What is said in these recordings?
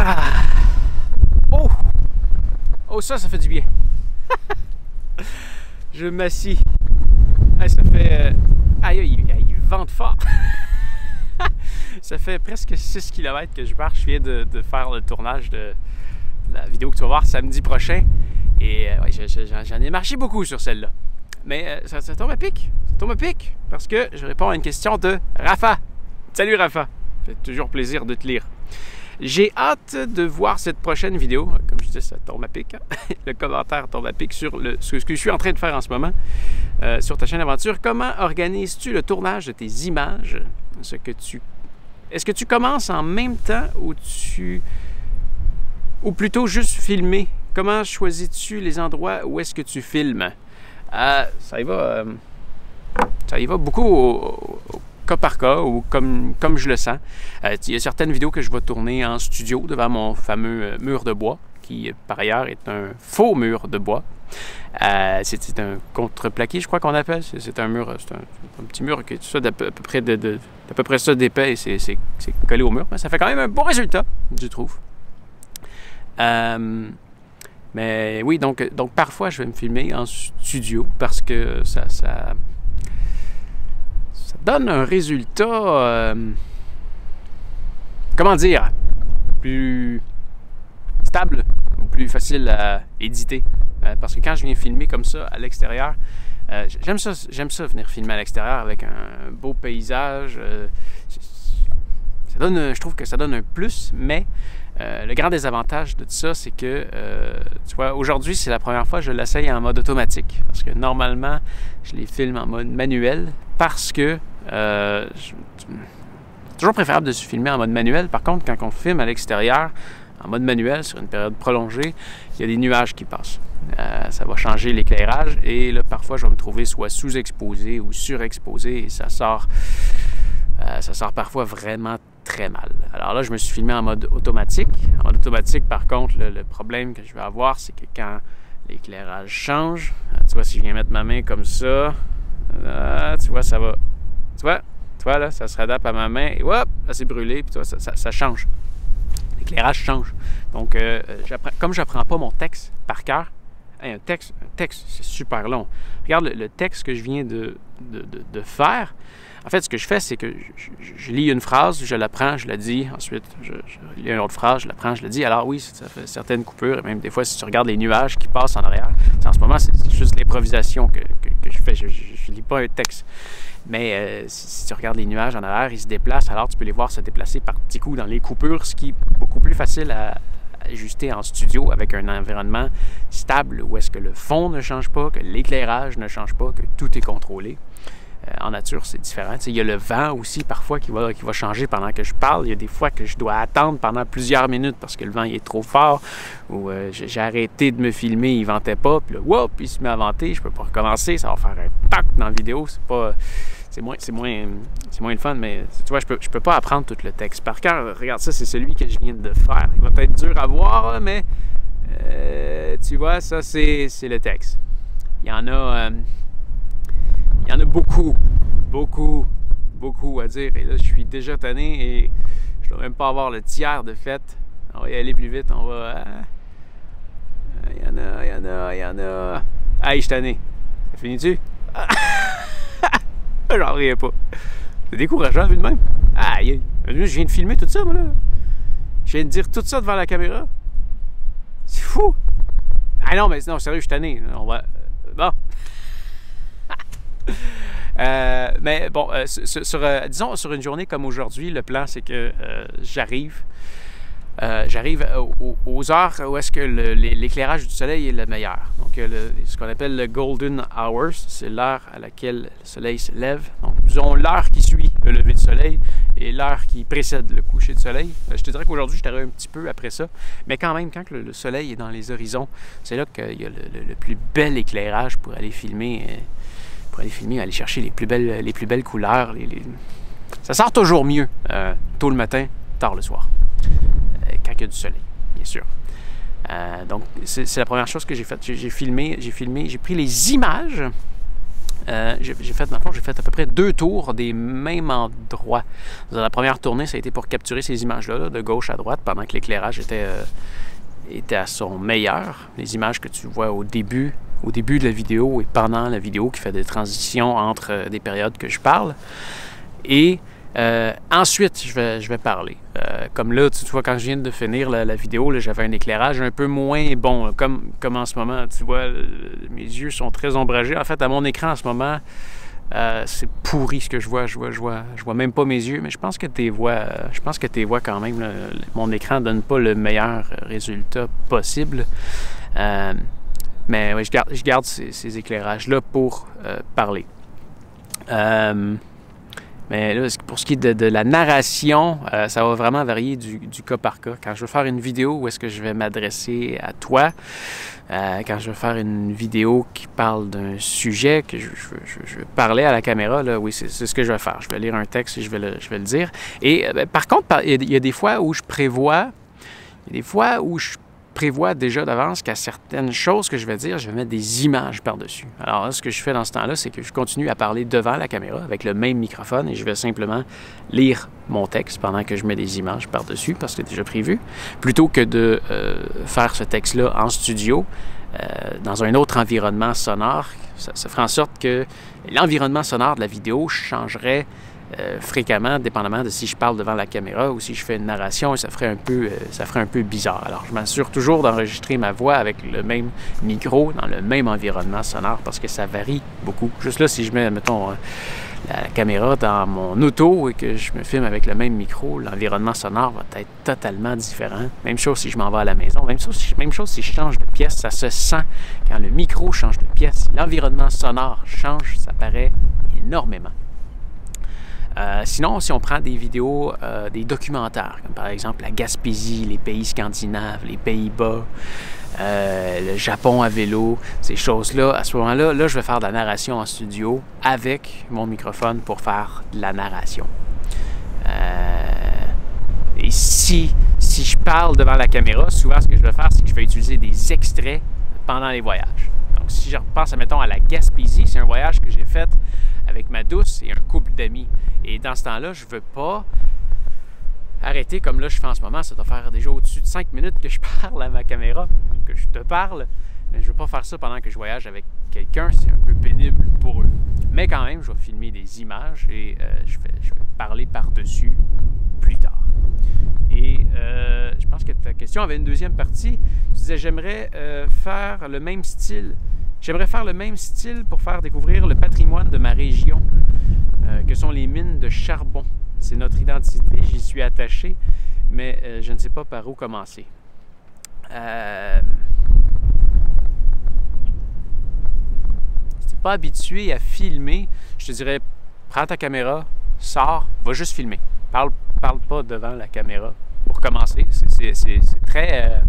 Ah! Oh! Oh, ça fait du bien. Je m'assis. Ah, ça fait... Aïe, il vente fort. Ça fait presque 6 km que je marche. Je viens de faire le tournage de la vidéo que tu vas voir samedi prochain. Et ouais, j'en ai marché beaucoup sur celle-là. Mais ça tombe à pic. Ça tombe à pic parce que je réponds à une question de Rafa. Salut Rafa. Ça fait toujours plaisir de te lire. J'ai hâte de voir cette prochaine vidéo. Comme je disais, ça tombe à pic. Hein? Le commentaire tombe à pic sur ce que je suis en train de faire en ce moment sur ta chaîne Aventure. Comment organises-tu le tournage de tes images? Est-ce que tu commences en même temps ou plutôt juste filmer? Comment choisis-tu les endroits où est-ce que tu filmes? Ça y va beaucoup au cas par cas ou comme je le sens. Il y a certaines vidéos que je vais tourner en studio devant mon fameux mur de bois, qui par ailleurs est un faux mur de bois. C'est un contreplaqué, je crois qu'on appelle. C'est un mur, c'est un petit mur qui est d'à peu près ça d'épais et c'est collé au mur. Mais ça fait quand même un bon résultat, je trouve. Mais oui, donc parfois je vais me filmer en studio parce que ça donne un résultat, comment dire, plus stable ou plus facile à éditer. Parce que quand je viens filmer comme ça à l'extérieur, j'aime ça venir filmer à l'extérieur avec un beau paysage. Je trouve que ça donne un plus, mais le grand désavantage de tout ça, c'est que, tu vois, aujourd'hui, c'est la première fois que je l'essaye en mode automatique. Parce que normalement, je les filme en mode manuel parce que c'est toujours préférable de se filmer en mode manuel. Par contre, quand on filme à l'extérieur, en mode manuel, sur une période prolongée, il y a des nuages qui passent. Ça va changer l'éclairage et là, parfois, je vais me trouver soit sous-exposé ou surexposé et ça sort parfois vraiment très mal. Alors là, je me suis filmé en mode automatique. En mode automatique, par contre, le problème que je vais avoir, c'est que quand l'éclairage change, tu vois, si je viens mettre ma main comme ça, tu vois, ça va... Tu vois, là, ça se réadapte à ma main et hop, là, c'est brûlé, puis tu vois, ça change. L'éclairage change. Donc, comme je n'apprends pas mon texte par cœur, un texte, c'est super long. Regarde le texte que je viens de faire. En fait, ce que je fais, c'est que je lis une phrase, je la prends, je la dis. Ensuite, je lis une autre phrase, je la prends, je la dis. Alors oui, ça fait certaines coupures. Et même des fois, si tu regardes les nuages qui passent en arrière, en ce moment, c'est juste l'improvisation que je fais. Je ne lis pas un texte. Mais si tu regardes les nuages en arrière, ils se déplacent. Alors, tu peux les voir se déplacer par petits coups dans les coupures, ce qui est beaucoup plus facile à ajuster en studio avec un environnement stable où est-ce que le fond ne change pas, que l'éclairage ne change pas, que tout est contrôlé. En nature, c'est différent. Il y a le vent aussi, parfois, qui va changer pendant que je parle. Il y a des fois que je dois attendre pendant plusieurs minutes parce que le vent il est trop fort ou j'ai arrêté de me filmer, il ne ventait pas. Puis là, whoop, il se met à venter. Je ne peux pas recommencer. Ça va faire un tac dans la vidéo. C'est moins le fun, mais tu vois, je peux pas apprendre tout le texte par cœur. Regarde ça, c'est celui que je viens de faire. Il va être dur à voir, mais tu vois, ça, c'est le texte. Il y en a beaucoup à dire. Et là, je suis déjà tanné et je dois même pas avoir le tiers de fait. On va y aller plus vite. On va... Il y en a. Aïe, je suis tanné. Ça finit-tu? J'en reviens pas. C'est décourageant vu de même. Aïe, je viens de filmer tout ça, moi, là. Je viens de dire tout ça devant la caméra. C'est fou. Ah non, mais non, sérieux, je suis tanné. On va... Bon. Mais bon, disons, sur une journée comme aujourd'hui, le plan, c'est que j'arrive aux heures où est-ce que l'éclairage du soleil est le meilleur. Donc, ce qu'on appelle le golden hours, c'est l'heure à laquelle le soleil se lève. Donc, disons l'heure qui suit le lever du soleil et l'heure qui précède le coucher du soleil. Je te dirais qu'aujourd'hui, je t'arrive un petit peu après ça. Mais quand même, quand le soleil est dans les horizons, c'est là qu'il y a le plus bel éclairage pour aller filmer. Aller chercher les plus belles couleurs. Ça sort toujours mieux tôt le matin, tard le soir, quand il y a du soleil, bien sûr. Donc, c'est la première chose que j'ai faite. J'ai pris les images J'ai fait, dans le fond, j'ai fait à peu près 2 tours des mêmes endroits. Dans la première tournée, ça a été pour capturer ces images-là, là, de gauche à droite, pendant que l'éclairage était à son meilleur. Les images que tu vois au début de la vidéo et pendant la vidéo, qui fait des transitions entre des périodes que je parle. Et ensuite, je vais parler. Comme là, tu vois, quand je viens de finir la vidéo, j'avais un éclairage un peu moins bon. Là, comme en ce moment, tu vois, mes yeux sont très ombragés. En fait, à mon écran en ce moment, c'est pourri ce que je vois. Je vois même pas mes yeux, mais je pense que tu vois. Je pense que tu vois quand même. Là, mon écran donne pas le meilleur résultat possible. Mais ouais, je garde ces éclairages-là pour parler. Mais là, pour ce qui est de la narration, ça va vraiment varier du cas par cas. Quand je veux faire une vidéo où est-ce que je vais m'adresser à toi, quand je veux faire une vidéo qui parle d'un sujet, que je veux parler à la caméra, là, oui, c'est ce que je vais faire. Je vais lire un texte et je vais le dire. Et par contre, il y a des fois où je prévois déjà d'avance qu'à certaines choses que je vais dire, je vais mettre des images par-dessus. Alors là, ce que je fais dans ce temps-là, c'est que je continue à parler devant la caméra avec le même microphone et je vais simplement lire mon texte pendant que je mets des images par-dessus, parce que c'est déjà prévu, plutôt que de faire ce texte-là en studio, dans un autre environnement sonore. Ça ferait en sorte que l'environnement sonore de la vidéo changerait fréquemment, dépendamment de si je parle devant la caméra ou si je fais une narration, et ça ferait un peu bizarre. Alors, je m'assure toujours d'enregistrer ma voix avec le même micro, dans le même environnement sonore, parce que ça varie beaucoup. Juste là, si je mets, mettons, la caméra dans mon auto et que je me filme avec le même micro, l'environnement sonore va être totalement différent. Même chose si je m'en vais à la maison, même chose si je change de pièce, ça se sent quand le micro change de pièce. L'environnement sonore change, ça paraît énormément. Sinon, si on prend des vidéos, des documentaires, comme par exemple la Gaspésie, les pays scandinaves, les Pays-Bas, le Japon à vélo, ces choses-là, à ce moment-là, je vais faire de la narration en studio avec mon microphone pour faire de la narration. Et si je parle devant la caméra, souvent ce que je vais faire, c'est que je vais utiliser des extraits pendant les voyages. Donc, si je repense, mettons, à la Gaspésie, c'est un voyage que j'ai fait avec ma douce et un couple d'amis. Et dans ce temps-là, je ne veux pas arrêter comme là je fais en ce moment. Ça doit faire déjà au-dessus de 5 minutes que je parle à ma caméra, que je te parle. Mais je ne veux pas faire ça pendant que je voyage avec quelqu'un. C'est un peu pénible pour eux. Mais quand même, je vais filmer des images et je vais parler par-dessus plus tard. Et je pense que ta question avait une deuxième partie. Tu disais, j'aimerais faire le même style. J'aimerais faire le même style pour faire découvrir le patrimoine de ma région, que sont les mines de charbon. C'est notre identité, j'y suis attaché, mais je ne sais pas par où commencer. Si tu n'es pas habitué à filmer, je te dirais, prends ta caméra, sors, va juste filmer. Parle pas devant la caméra pour commencer. C'est très...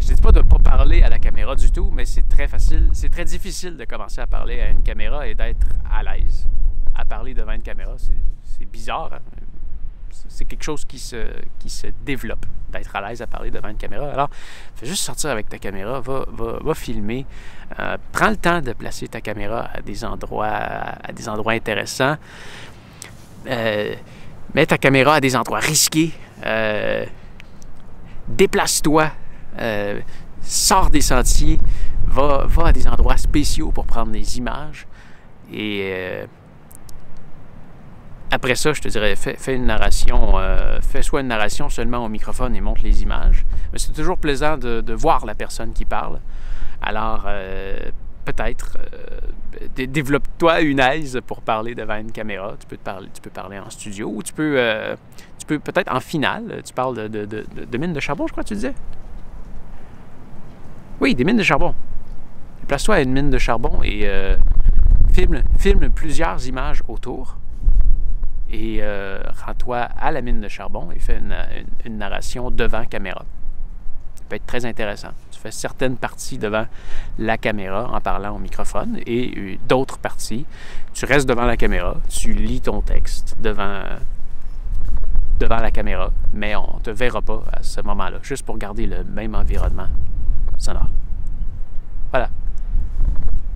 je ne dis pas de ne pas parler à la caméra du tout, mais c'est très facile, c'est très difficile de commencer à parler à une caméra et d'être à l'aise. À parler devant une caméra, c'est bizarre. Hein? C'est quelque chose qui se développe, d'être à l'aise à parler devant une caméra. Alors, fais juste sortir avec ta caméra, va filmer. Prends le temps de placer ta caméra à des endroits intéressants. Mets ta caméra à des endroits risqués. Déplace-toi. Sors des sentiers. Va à des endroits spéciaux pour prendre des images. Et après ça, je te dirais, fais une narration. Fais soit une narration seulement au microphone et montre les images. Mais c'est toujours plaisant de voir la personne qui parle. Alors, peut-être, développe-toi une aise pour parler devant une caméra. Tu peux parler en studio ou tu peux peut-être en finale. Tu parles de mines de charbon, je crois que tu disais. Oui, des mines de charbon. Place-toi à une mine de charbon et filme plusieurs images autour. Et rends-toi à la mine de charbon et fais une narration devant caméra. Ça peut être très intéressant. Tu fais certaines parties devant la caméra en parlant au microphone et d'autres parties, tu restes devant la caméra, tu lis ton texte devant la caméra, mais on ne te verra pas à ce moment-là, juste pour garder le même environnement sonore. Voilà.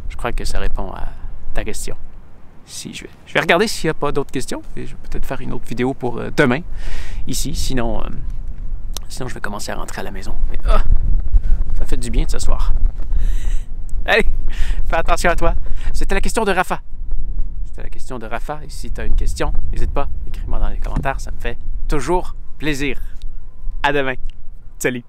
Je crois que ça répond ta question. Je vais regarder s'il n'y a pas d'autres questions. Et je vais peut-être faire une autre vidéo pour demain, ici. Sinon, je vais commencer à rentrer à la maison. Mais, ça fait du bien de s'asseoir. Allez, fais attention à toi. C'était la question de Rafa. Et si tu as une question, n'hésite pas, écris-moi dans les commentaires. Ça me fait toujours plaisir. À demain. Salut.